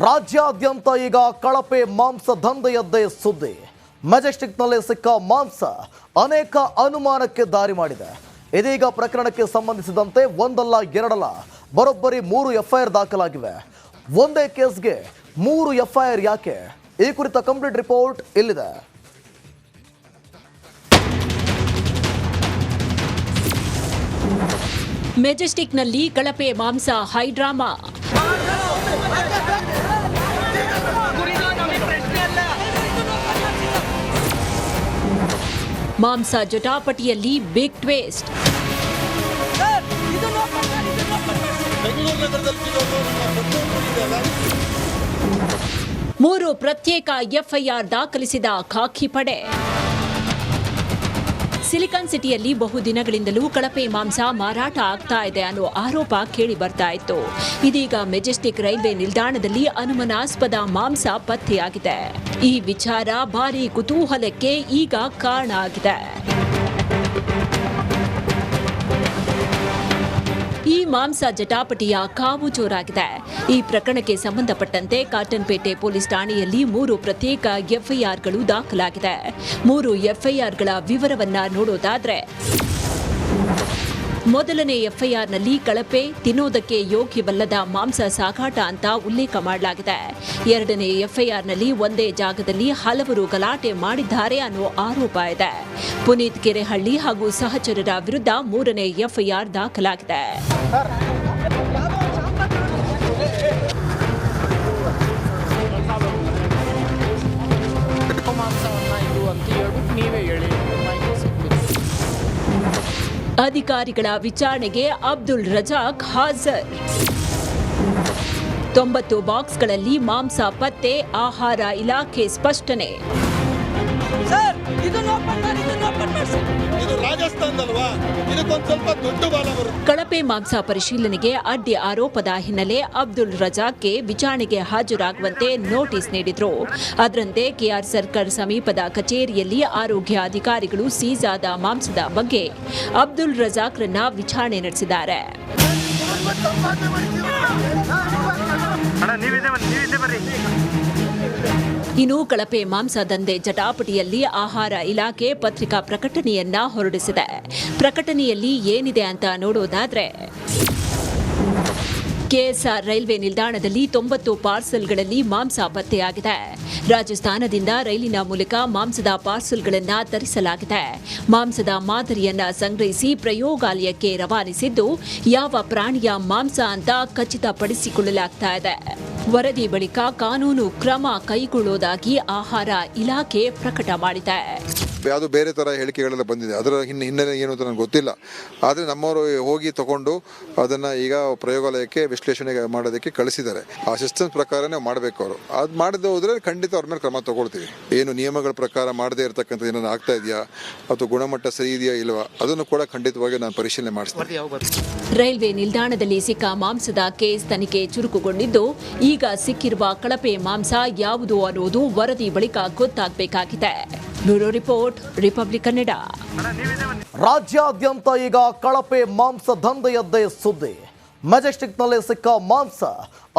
ರಾಜ್ಯಾದ್ಯಂತ ಈಗ ಕಳಪೆ ಮಾಂಸ ದಂಧೆಯದ್ದೇ ಸುದ್ದಿ. ಮೆಜೆಸ್ಟಿಕ್ನಲ್ಲಿ ಸಿಕ್ಕ ಮಾಂಸ ಅನೇಕ ಅನುಮಾನಕ್ಕೆ ದಾರಿ ಮಾಡಿದೆ. ಇದೀಗ ಪ್ರಕರಣಕ್ಕೆ ಸಂಬಂಧಿಸಿದಂತೆ ಒಂದಲ್ಲ ಎರಡಲ್ಲ ಬರೋಬ್ಬರಿ 3 ಎಫ್ಐಆರ್ ದಾಖಲಾಗಿವೆ. ಒಂದೇ ಕೇಸ್ಗೆ 3 ಎಫ್ಐಆರ್ ಯಾಕೆ? ಈ ಕುರಿತ ಕಂಪ್ಲೀಟ್ ರಿಪೋರ್ಟ್ ಇಲ್ಲಿದೆ. ಮೆಜೆಸ್ಟಿಕ್ನಲ್ಲಿ ಕಳಪೆ ಮಾಂಸ ಹೈಡ್ರಾಮಾ. ಮಾಂಸ ಜಟಾಪಟಿಯಲ್ಲಿ ಬಿಗ್ ಟ್ವಿಸ್ಟ್. ಮೂರು ಪ್ರತ್ಯೇಕ ಎಫ್ಐಆರ್ ದಾಖಲಿಸಿದ ಖಾಕಿ ಪಡೆ. ಸಿಲಿಕಾನ್ ಸಿಟಿಯಲ್ಲಿ ಬಹುದಿನಗಳಿಂದಲೂ ಕಳಪೆ ಮಾಂಸ ಮಾರಾಟ ಆಗ್ತಾ ಇದೆ ಅನ್ನೋ ಆರೋಪ ಕೇಳಿ ಬರ್ತಾ ಇತ್ತು. ಇದೀಗ ಮೆಜೆಸ್ಟಿಕ್ ರೈಲ್ವೆ ನಿಲ್ದಾಣದಲ್ಲಿ ಅನುಮಾನಾಸ್ಪದ ಮಾಂಸ ಪತ್ತೆಯಾಗಿದೆ. ಈ ವಿಚಾರ ಭಾರೀ ಕುತೂಹಲಕ್ಕೆ ಈಗ ಕಾರಣ ಆಗಿದೆ. ಈ ಮಾಂಸ ಜಟಾಪಟಿಯ ಕಾವು ಜೋರಾಗಿದೆ. ಈ ಪ್ರಕರಣಕ್ಕೆ ಸಂಬಂಧಪಟ್ಟಂತೆ ಕಾಟನ್ಪೇಟೆ ಪೊಲೀಸ್ ಠಾಣೆಯಲ್ಲಿ 3 ಪ್ರತ್ಯೇಕ ಎಫ್ಐಆರ್ಗಳು ದಾಖಲಾಗಿದೆ. 3 ಎಫ್ಐಆರ್ಗಳ ವಿವರವನ್ನ ನೋಡೋದಾದ್ರೆ, ಮೊದಲನೇ ಎಫ್ಐಆರ್ನಲ್ಲಿ ಕಳಪೆ, ತಿನ್ನೋದಕ್ಕೆ ಯೋಗ್ಯವಲ್ಲದ ಮಾಂಸ ಸಾಗಾಟ ಅಂತ ಉಲ್ಲೇಖ ಮಾಡಲಾಗಿದೆ. ಎರಡನೇ ಎಫ್ಐಆರ್ನಲ್ಲಿ ಒಂದೇ ಜಾಗದಲ್ಲಿ ಹಲವರು ಗಲಾಟೆ ಮಾಡಿದ್ದಾರೆ ಅನ್ನೋ ಆರೋಪ ಇದೆ. ಪುನೀತ್ ಕೆರೆಹಳ್ಳಿ ಹಾಗೂ ಸಹಚರರ ವಿರುದ್ಧ 3ನೇ ಎಫ್ಐಆರ್ ದಾಖಲಾಗಿದೆ. ಅಧಿಕಾರಿಗಳ ವಿಚಾರಣೆಗೆ ಅಬ್ದುಲ್ ರಜಾಕ್ ಹಾಜರ್. 90 ಬಾಕ್ಸ್ಗಳಲ್ಲಿ ಮಾಂಸ ಪತ್ತೆ, ಆಹಾರ ಇಲಾಖೆ ಸ್ಪಷ್ಟನೆ. ಕಳಪೆ ಮಾಂಸ ಪರಿಶೀಲನೆಗೆ ಅಡ್ಡಿ ಆರೋಪದ ಹಿನ್ನೆಲೆ ಅಬ್ದುಲ್ ರಜಾಕ್ಗೆ ವಿಚಾರಣೆಗೆ ಹಾಜರಾಗುವಂತೆ ನೋಟಿಸ್ ನೀಡಿದ್ರು. ಅದರಂತೆ ಕೆಆರ್ ಸರ್ಕಲ್ ಸಮೀಪದ ಕಚೇರಿಯಲ್ಲಿ ಆರೋಗ್ಯ ಅಧಿಕಾರಿಗಳು ಸೀಸ್ ಆದ ಮಾಂಸದ ಬಗ್ಗೆ ಅಬ್ದುಲ್ ರಜಾಕ್ರನ್ನ ವಿಚಾರಣೆ ನಡೆಸಿದ್ದಾರೆ. ಇನ್ನು ಕಳಪೆ ಮಾಂಸ ದಂಧೆ ಜಟಾಪಟಿಯಲ್ಲಿ ಆಹಾರ ಇಲಾಖೆ ಪತ್ರಿಕಾ ಪ್ರಕಟಣೆಯನ್ನ ಹೊರಡಿಸಿದೆ. ಪ್ರಕಟಣೆಯಲ್ಲಿ ಏನಿದೆ ಅಂತ ನೋಡೋದಾದ್ರೆ, ಕೆಎಸ್ಆರ್ ರೈಲ್ವೆ ನಿಲ್ದಾಣದಲ್ಲಿ 90 ಪಾರ್ಸೆಲ್ಗಳಲ್ಲಿ ಮಾಂಸ ಪತ್ತೆಯಾಗಿದೆ. ರಾಜಸ್ಥಾನದಿಂದ ರೈಲಿನ ಮೂಲಕ ಮಾಂಸದ ಪಾರ್ಸೆಲ್ಗಳನ್ನು ತರಿಸಲಾಗಿದೆ. ಮಾಂಸದ ಮಾದರಿಯನ್ನ ಸಂಗ್ರಹಿಸಿ ಪ್ರಯೋಗಾಲಯಕ್ಕೆ ರವಾನಿಸಿದ್ದು, ಯಾವ ಪ್ರಾಣಿಯ ಮಾಂಸ ಅಂತ ಖಚಿತಪಡಿಸಿಕೊಳ್ಳಲಾಗ್ತಾ ಇದೆ. ವರದಿ ಬಳಿಕ ಕಾನೂನು ಕ್ರಮ ಕೈಗೊಳ್ಳುವುದಾಗಿ ಆಹಾರ ಇಲಾಖೆ ಪ್ರಕಟ ಮಾಡಿದೆ. ಯಾವುದು ಬೇರೆ ಥರ ಹೇಳಿಕೆಗಳೆಲ್ಲ ಬಂದಿದೆ. ಅದರ ಹಿನ್ನೆಲೆ ಏನು ಅಂತ ನನಗೆ ಗೊತ್ತಿಲ್ಲ. ಆದರೆ ನಮ್ಮವರು ಹೋಗಿ ತಗೊಂಡು ಅದನ್ನು ಈಗ ಪ್ರಯೋಗಾಲಯಕ್ಕೆ ವಿಶ್ಲೇಷಣೆ ಮಾಡೋದಕ್ಕೆ ಕಳಿಸಿದ್ದಾರೆ. ಆ ಸಿಸ್ಟಮ್ ಪ್ರಕಾರನೇ ಮಾಡಬೇಕು. ಅವರು ಅದು ಮಾಡದೆ ಹೋದರೆ ಖಂಡಿತ ಅವ್ರ ಮೇಲೆ ಕ್ರಮ ತಗೊಳ್ತೀವಿ. ಏನು ನಿಯಮಗಳ ಪ್ರಕಾರ ಮಾಡದೇ ಇರತಕ್ಕಂಥ ಏನಾದ್ರು ಆಗ್ತಾ ಇದೆಯಾ ಅಥವಾ ಗುಣಮಟ್ಟ ಸರಿ ಇದೆಯಾ ಇಲ್ವಾ ಅದನ್ನು ಕೂಡ ಖಂಡಿತವಾಗಿ ನಾನು ಪರಿಶೀಲನೆ ಮಾಡಿಸ್ತೀನಿ. ರೈಲ್ವೆ ನಿಲ್ದಾಣದಲ್ಲಿ ಸಿಕ್ಕ ಮಾಂಸದ ಕೇಸ್ ತನಿಖೆ ಚುರುಕುಗೊಂಡಿದ್ದು, ಈಗ ಸಿಕ್ಕಿರುವ ಕಳಪೆ ಮಾಂಸ ಯಾವುದು ಅನ್ನೋದು ವರದಿ ಬಳಿಕ ಗೊತ್ತಾಗಬೇಕಾಗಿದೆ. Bureau report, Republic Kannada. ರಾಜ್ಯಾದ್ಯಂತ ಈಗ ಕಳಪೆ ಮಾಂಸ ದಂಧೆಯದ್ದೇ ಸುದ್ದಿ. ಮೆಜೆಸ್ಟಿಕ್ನಲ್ಲಿ ಸಿಕ್ಕ ಮಾಂಸ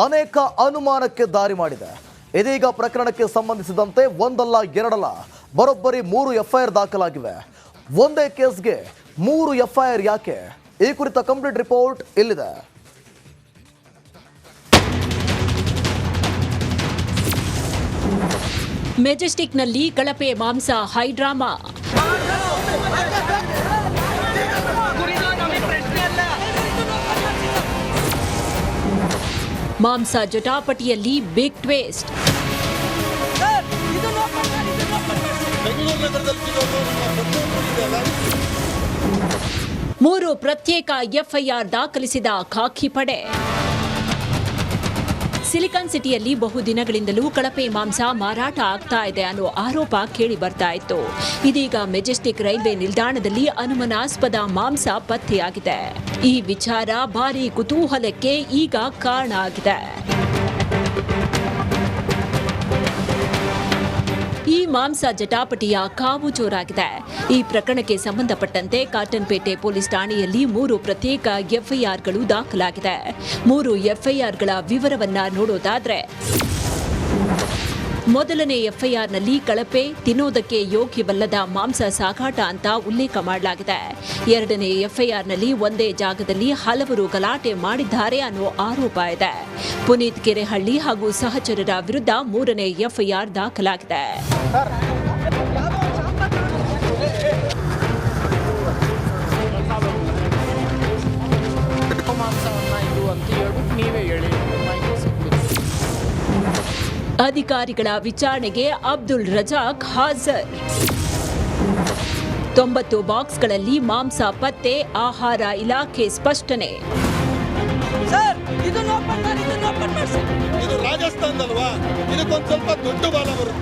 ಅನೇಕ ಅನುಮಾನಕ್ಕೆ ದಾರಿ ಮಾಡಿದೆ. ಇದೀಗ ಪ್ರಕರಣಕ್ಕೆ ಸಂಬಂಧಿಸಿದಂತೆ ಒಂದಲ್ಲ ಎರಡಲ್ಲ ಬರೋಬ್ಬರಿ 3 ಎಫ್ಐಆರ್ ದಾಖಲಾಗಿವೆ. ಒಂದೇ ಕೇಸ್ಗೆ 3 ಎಫ್ಐಆರ್ ಯಾಕೆ? ಈ ಕುರಿತ ಕಂಪ್ಲೀಟ್ ರಿಪೋರ್ಟ್ ಇಲ್ಲಿದೆ. ಮೆಜೆಸ್ಟಿಕ್ನಲ್ಲಿ ಕಳಪೆ ಮಾಂಸ ಹೈಡ್ರಾಮಾ. ಮಾಂಸ ಜಟಾಪಟಿಯಲ್ಲಿ ಬಿಗ್ ಟ್ವಿಸ್ಟ್. ಮೂರು ಪ್ರತ್ಯೇಕ ಎಫ್ಐಆರ್ ದಾಖಲಿಸಿದ ಖಾಕಿ ಪಡೆ. ಸಿಲಿಕಾನ್ ಸಿಟಿಯಲ್ಲಿ ಬಹುದಿನಗಳಿಂದಲೂ ಕಳಪೆ ಮಾಂಸ ಮಾರಾಟ ಆಗ್ತಾ ಇದೆ ಅನ್ನೋ ಆರೋಪ ಕೇಳಿ ಬರ್ತಾ ಇತ್ತು. ಇದೀಗ ಮೆಜೆಸ್ಟಿಕ್ ರೈಲ್ವೆ ನಿಲ್ದಾಣದಲ್ಲಿ ಅನುಮಾನಾಸ್ಪದ ಮಾಂಸ ಪತ್ತೆಯಾಗಿದೆ. ಈ ವಿಚಾರ ಭಾರೀ ಕುತೂಹಲಕ್ಕೆ ಈಗ ಕಾರಣ ಆಗಿದೆ. ಈ ಮಾಂಸ ಜಟಾಪಟಿಯ ಕಾವು ಜೋರಾಗಿದೆ. ಈ ಪ್ರಕರಣಕ್ಕೆ ಸಂಬಂಧಪಟ್ಟಂತೆ ಕಾಟನ್ಪೇಟೆ ಪೊಲೀಸ್ ಠಾಣೆಯಲ್ಲಿ 3 ಪ್ರತ್ಯೇಕ ಎಫ್ಐಆರ್ಗಳು ದಾಖಲಾಗಿದೆ. 3 ಎಫ್ಐಆರ್ಗಳ ವಿವರವನ್ನ ನೋಡೋದಾದ್ರೆ, ಮೊದಲನೇ ಎಫ್ಐಆರ್ನಲ್ಲಿ ಕಳಪೆ, ತಿನ್ನೋದಕ್ಕೆ ಯೋಗ್ಯವಲ್ಲದ ಮಾಂಸ ಸಾಗಾಟ ಅಂತ ಉಲ್ಲೇಖ ಮಾಡಲಾಗಿದೆ. ಎರಡನೇ ಎಫ್ಐಆರ್ನಲ್ಲಿ ಒಂದೇ ಜಾಗದಲ್ಲಿ ಹಲವರು ಗಲಾಟೆ ಮಾಡಿದ್ದಾರೆ ಅನ್ನೋ ಆರೋಪ ಇದೆ. ಪುನೀತ್ ಕೆರೆಹಳ್ಳಿ ಹಾಗೂ ಸಹಚರರ ವಿರುದ್ಧ ಮೂರನೇ ಎಫ್ಐಆರ್ ದಾಖಲಾಗಿದೆ. ಅಧಿಕಾರಿಗಳ ವಿಚಾರಣೆಗೆ ಅಬ್ದುಲ್ ರಜಾಕ್ ಹಾಜರ್. 90 ಬಾಕ್ಸ್ಗಳಲ್ಲಿ ಮಾಂಸ ಪತ್ತೆ, ಆಹಾರ ಇಲಾಖೆ ಸ್ಪಷ್ಟನೆ.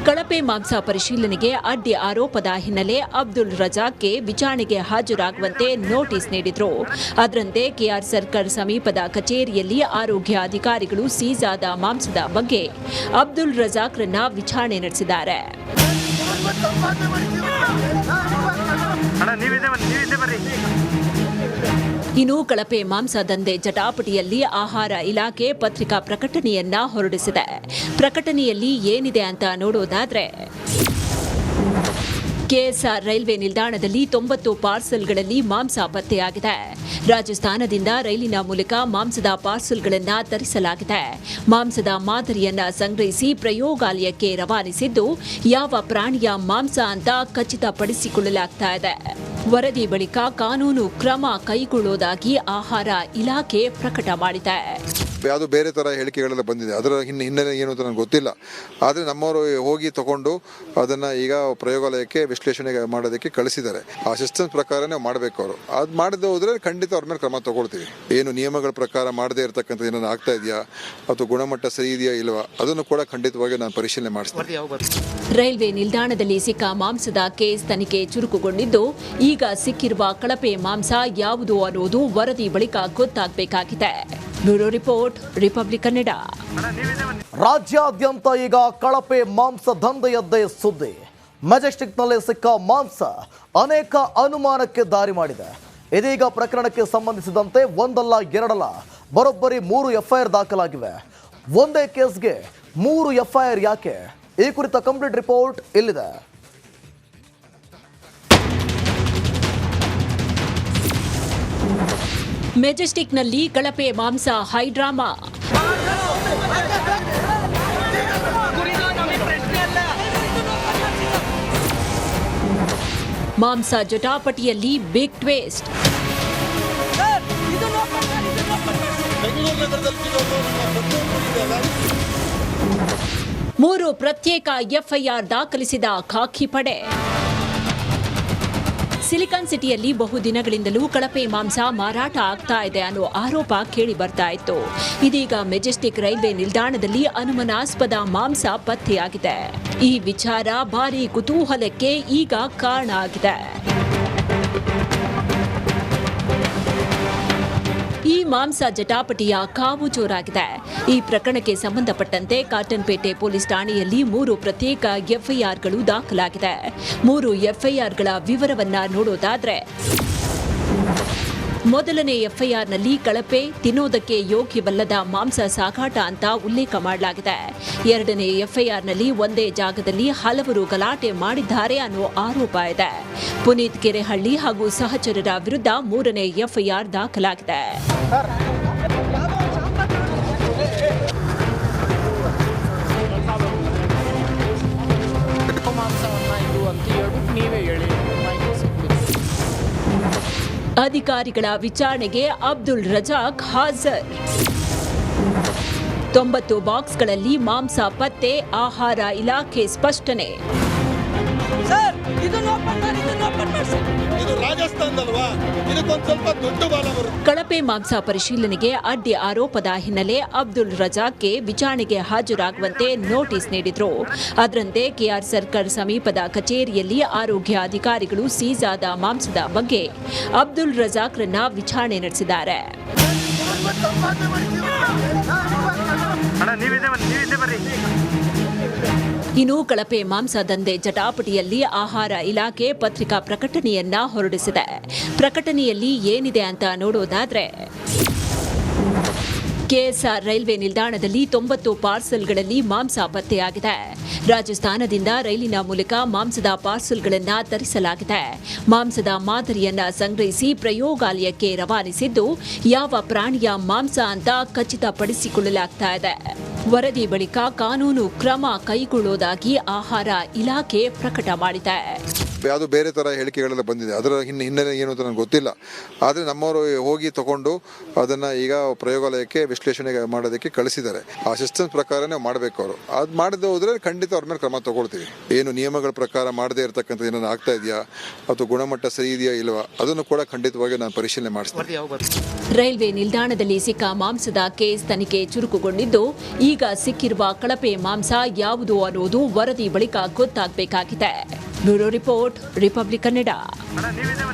ಕಳಪೆ ಮಾಂಸ ಪರಿಶೀಲನೆಗೆ ಅಡ್ಡಿ ಆರೋಪದ ಹಿನ್ನೆಲೆ ಅಬ್ದುಲ್ ರಜಾಕ್ಗೆ ವಿಚಾರಣೆಗೆ ಹಾಜರಾಗುವಂತೆ ನೋಟಿಸ್ ನೀಡಿದ್ರು. ಅದರಂತೆ ಕೆಆರ್ ಸರ್ಕಲ್ ಸಮೀಪದ ಕಚೇರಿಯಲ್ಲಿ ಆರೋಗ್ಯ ಅಧಿಕಾರಿಗಳು ಸೀಸ್ ಆದ ಮಾಂಸದ ಬಗ್ಗೆ ಅಬ್ದುಲ್ ರಜಾಕ್ರನ್ನ ವಿಚಾರಣೆ ನಡೆಸಿದ್ದಾರೆ. ಇನ್ನು ಕಳಪೆ ಮಾಂಸ ದಂಧೆ ಜಟಾಪಟಿಯಲ್ಲಿ ಆಹಾರ ಇಲಾಖೆ ಪತ್ರಿಕಾ ಪ್ರಕಟಣೆಯನ್ನ ಹೊರಡಿಸಿದೆ. ಪ್ರಕಟಣೆಯಲ್ಲಿ ಏನಿದೆ ಅಂತ ನೋಡೋದಾದ್ರೆ, ಕೆಎಸ್ಆರ್ ರೈಲ್ವೆ ನಿಲ್ದಾಣದಲ್ಲಿ 90 ಪಾರ್ಸೆಲ್ಗಳಲ್ಲಿ ಮಾಂಸ ಪತ್ತೆಯಾಗಿದೆ. ರಾಜಸ್ಥಾನದಿಂದ ರೈಲಿನ ಮೂಲಕ ಮಾಂಸದ ಪಾರ್ಸೆಲ್ಗಳನ್ನು ತರಿಸಲಾಗಿದೆ. ಮಾಂಸದ ಮಾದರಿಯನ್ನ ಸಂಗ್ರಹಿಸಿ ಪ್ರಯೋಗಾಲಯಕ್ಕೆ ರವಾನಿಸಿದ್ದು, ಯಾವ ಪ್ರಾಣಿಯ ಮಾಂಸ ಅಂತ ಖಚಿತಪಡಿಸಿಕೊಳ್ಳಲಾಗ್ತಾ ಇದೆ. ವರದಿ ಬಳಿಕ ಕಾನೂನು ಕ್ರಮ ಕೈಗೊಳ್ಳುವುದಾಗಿ ಆಹಾರ ಇಲಾಖೆ ಪ್ರಕಟ ಮಾಡಿದೆ. ಯಾವುದು ಬೇರೆ ಥರ ಹೇಳಿಕೆಗಳೆಲ್ಲ ಬಂದಿದೆ. ಅದರ ಹಿನ್ನೆಲೆ ಏನು ಅಂತ ನನಗೆ ಗೊತ್ತಿಲ್ಲ. ಆದರೆ ನಮ್ಮವರು ಹೋಗಿ ತಗೊಂಡು ಅದನ್ನು ಈಗ ಪ್ರಯೋಗಾಲಯಕ್ಕೆ ವಿಶ್ಲೇಷಣೆ ಮಾಡೋದಕ್ಕೆ ಕಳಿಸಿದ್ದಾರೆ. ಆ ಸಿಸ್ಟಮ್ಸ್ ಪ್ರಕಾರನೇ ಮಾಡಬೇಕು. ಅವರು ಅದು ಮಾಡದೆ ಹೋದರೆ ಖಂಡಿತ ಅವ್ರ ಮೇಲೆ ಕ್ರಮ ತಗೊಳ್ತೀವಿ. ಏನು ನಿಯಮಗಳ ಪ್ರಕಾರ ಮಾಡದೇ ಇರತಕ್ಕಂಥದ್ದು ಏನಾದ್ರು ಆಗ್ತಾ ಇದೆಯಾ ಅಥವಾ ಗುಣಮಟ್ಟ ಸರಿ ಇದೆಯಾ ಇಲ್ವಾ ಅದನ್ನು ಕೂಡ ಖಂಡಿತವಾಗಿ ನಾನು ಪರಿಶೀಲನೆ ಮಾಡಿಸ್ತೀನಿ. ರೈಲ್ವೆ ನಿಲ್ದಾಣದಲ್ಲಿ ಸಿಕ್ಕ ಮಾಂಸದ ಕೇಸ್ ತನಿಖೆ ಚುರುಕುಗೊಂಡಿದ್ದು, ಈಗ ಸಿಕ್ಕಿರುವ ಕಳಪೆ ಮಾಂಸ ಯಾವುದು ಅನ್ನೋದು ವರದಿ ಬಳಿಕ ಗೊತ್ತಾಗಬೇಕಾಗಿದೆ. Bureau report, Republic Kannada. ರಾಜ್ಯಾದ್ಯಂತ ಈಗ ಕಳಪೆ ಮಾಂಸ ದಂಧೆಯದ್ದೇ ಸುದ್ದಿ. ಮೆಜೆಸ್ಟಿಕ್ನಲ್ಲಿ ಸಿಕ್ಕ ಮಾಂಸ ಅನೇಕ ಅನುಮಾನಕ್ಕೆ ದಾರಿ ಮಾಡಿದೆ. ಇದೀಗ ಪ್ರಕರಣಕ್ಕೆ ಸಂಬಂಧಿಸಿದಂತೆ ಒಂದಲ್ಲ ಎರಡಲ್ಲ ಬರೋಬ್ಬರಿ 3 ಎಫ್ಐಆರ್ ದಾಖಲಾಗಿವೆ. ಒಂದೇ ಕೇಸ್ಗೆ 3 ಎಫ್ಐಆರ್ ಯಾಕೆ? ಈ ಕುರಿತ ಕಂಪ್ಲೀಟ್ ರಿಪೋರ್ಟ್ ಇಲ್ಲಿದೆ. ಮೆಜೆಸ್ಟಿಕ್ನಲ್ಲಿ ಕಳಪೆ ಮಾಂಸ ಹೈಡ್ರಾಮಾ. ಮಾಂಸ ಜಟಾಪಟಿಯಲ್ಲಿ ಬಿಗ್ ಟ್ವಿಸ್ಟ್. ಮೂರು ಪ್ರತ್ಯೇಕ ಎಫ್ಐಆರ್ ದಾಖಲಿಸಿದ ಖಾಕಿ ಪಡೆ. ಸಿಲಿಕಾನ್ ಸಿಟಿಯಲ್ಲಿ ಬಹುದಿನಗಳಿಂದಲೂ ಕಳಪೆ ಮಾಂಸ ಮಾರಾಟ ಆಗ್ತಾ ಇದೆ ಅನ್ನೋ ಆರೋಪ ಕೇಳಿ ಬರ್ತಾ ಇತ್ತು. ಇದೀಗ ಮೆಜೆಸ್ಟಿಕ್ ರೈಲ್ವೆ ನಿಲ್ದಾಣದಲ್ಲಿ ಅನುಮಾನಾಸ್ಪದ ಮಾಂಸ ಪತ್ತೆಯಾಗಿದೆ. ಈ ವಿಚಾರ ಭಾರೀ ಕುತೂಹಲಕ್ಕೆ ಈಗ ಕಾರಣ ಆಗಿದೆ. ಈ ಮಾಂಸ ಜಟಾಪಟಿಯ ಕಾವು ಜೋರಾಗಿದೆ. ಈ ಪ್ರಕರಣಕ್ಕೆ ಸಂಬಂಧಪಟ್ಟಂತೆ ಕಾಟನ್ಪೇಟೆ ಪೊಲೀಸ್ ಠಾಣೆಯಲ್ಲಿ 3 ಪ್ರತ್ಯೇಕ ಎಫ್ಐಆರ್ಗಳು ದಾಖಲಾಗಿದೆ. 3 ಎಫ್ಐಆರ್ಗಳ ವಿವರವನ್ನ ನೋಡೋದಾದ್ರೆ, ಮೊದಲನೇ ಎಫ್ಐಆರ್ನಲ್ಲಿ ಕಳಪೆ, ತಿನ್ನೋದಕ್ಕೆ ಯೋಗ್ಯವಲ್ಲದ ಮಾಂಸ ಸಾಗಾಟ ಅಂತ ಉಲ್ಲೇಖ ಮಾಡಲಾಗಿದೆ. ಎರಡನೇ ಎಫ್ಐಆರ್ನಲ್ಲಿ ಒಂದೇ ಜಾಗದಲ್ಲಿ ಹಲವರು ಗಲಾಟೆ ಮಾಡಿದ್ದಾರೆ ಅನ್ನೋ ಆರೋಪ ಇದೆ. ಪುನೀತ್ ಕೆರೆಹಳ್ಳಿ ಹಾಗೂ ಸಹಚರರ ವಿರುದ್ಧ ಮೂರನೇ ಎಫ್ಐಆರ್ ದಾಖಲಾಗಿದೆ. ಅಧಿಕಾರಿಗಳ ವಿಚಾರಣೆಗೆ ಅಬ್ದುಲ್ ರಜಾಕ್ ಹಾಜರ್. 90 ಬಾಕ್ಸ್ಗಳಲ್ಲಿ ಮಾಂಸ ಪತ್ತೆ, ಆಹಾರ ಇಲಾಖೆ ಸ್ಪಷ್ಟನೆ. ಕಳಪೆ ಮಾಂಸ ಪರಿಶೀಲನೆಗೆ ಅಡ್ಡಿ ಆರೋಪದ ಹಿನ್ನೆಲೆ ಅಬ್ದುಲ್ ರಜಾಕ್ಗೆ ವಿಚಾರಣೆಗೆ ಹಾಜರಾಗುವಂತೆ ನೋಟಿಸ್ ನೀಡಿದ್ರು. ಅದರಂತೆ ಕೆಆರ್ ಸರ್ಕಲ್ ಸಮೀಪದ ಕಚೇರಿಯಲ್ಲಿ ಆರೋಗ್ಯ ಅಧಿಕಾರಿಗಳು ಸೀಸ್ ಆದ ಮಾಂಸದ ಬಗ್ಗೆ ಅಬ್ದುಲ್ ರಜಾಕ್ರನ್ನ ವಿಚಾರಣೆ ನಡೆಸಿದ್ದಾರೆ. ಇನ್ನು ಕಳಪೆ ಮಾಂಸ ದಂಧೆ ಜಟಾಪಟಿಯಲ್ಲಿ ಆಹಾರ ಇಲಾಖೆ ಪತ್ರಿಕಾ ಪ್ರಕಟಣೆಯನ್ನ ಹೊರಡಿಸಿದೆ. ಪ್ರಕಟಣೆಯಲ್ಲಿ ಏನಿದೆ ಅಂತ ನೋಡೋದಾದ್ರೆ, ಕೆಎಸ್ಆರ್ ರೈಲ್ವೆ ನಿಲ್ದಾಣದಲ್ಲಿ 90 ಪಾರ್ಸೆಲ್ಗಳಲ್ಲಿ ಮಾಂಸ ಪತ್ತೆಯಾಗಿದೆ. ರಾಜಸ್ಥಾನದಿಂದ ರೈಲಿನ ಮೂಲಕ ಮಾಂಸದ ಪಾರ್ಸೆಲ್ಗಳನ್ನು ತರಿಸಲಾಗಿದೆ. ಮಾಂಸದ ಮಾದರಿಯನ್ನ ಸಂಗ್ರಹಿಸಿ ಪ್ರಯೋಗಾಲಯಕ್ಕೆ ರವಾನಿಸಿದ್ದು ಯಾವ ಪ್ರಾಣಿಯ ಮಾಂಸ ಅಂತ ಖಚಿತಪಡಿಸಿಕೊಳ್ಳಲಾಗ್ತಾ ಇದೆ. ವರದಿ ಬಳಿಕ ಕಾನೂನು ಕ್ರಮ ಕೈಗೊಳ್ಳುವುದಾಗಿ ಆಹಾರ ಇಲಾಖೆ ಪ್ರಕಟ ಮಾಡಿದೆ. ಯಾವುದು ಬೇರೆ ಥರ ಹೇಳಿಕೆಗಳೆಲ್ಲ ಬಂದಿದೆ. ಅದರ ಹಿನ್ನೆಲೆ ಏನು ಅಂತ ನನಗೆ ಗೊತ್ತಿಲ್ಲ. ಆದರೆ ನಮ್ಮವರು ಹೋಗಿ ತಗೊಂಡು ಅದನ್ನು ಈಗ ಪ್ರಯೋಗಾಲಯಕ್ಕೆ ವಿಶ್ಲೇಷಣೆ ಮಾಡೋದಕ್ಕೆ ಕಳಿಸಿದ್ದಾರೆ. ಆ ಸಿಸ್ಟಮ್ಸ್ ಪ್ರಕಾರನೇ ಮಾಡಬೇಕು ಅವರು. ಅದು ಮಾಡದೆ ಹೋದರೆ ಖಂಡಿತ ಅವ್ರ ಮೇಲೆ ಕ್ರಮ ತಗೊಳ್ತೀವಿ. ಏನು ನಿಯಮಗಳ ಪ್ರಕಾರ ಮಾಡದೇ ಇರತಕ್ಕಂಥದ್ದು ಏನಾದ್ರು ಆಗ್ತಾ ಇದೆಯಾ ಅಥವಾ ಗುಣಮಟ್ಟ ಸರಿ ಇದೆಯಾ ಇಲ್ವಾ ಅದನ್ನು ಕೂಡ ಖಂಡಿತವಾಗಿ ನಾನು ಪರಿಶೀಲನೆ ಮಾಡಿಸ್ತೀನಿ. ರೈಲ್ವೆ ನಿಲ್ದಾಣದಲ್ಲಿ ಸಿಕ್ಕ ಮಾಂಸದ ಕೇಸ್ ತನಿಖೆ ಚುರುಕುಗೊಂಡಿದ್ದು ಈಗ ಸಿಕ್ಕಿರುವ ಕಳಪೆ ಮಾಂಸ ಯಾವುದು ಅನ್ನೋದು ವರದಿ ಬಳಿಕ ಗೊತ್ತಾಗಬೇಕಾಗಿದೆ. Bureau report, Republic Kannada.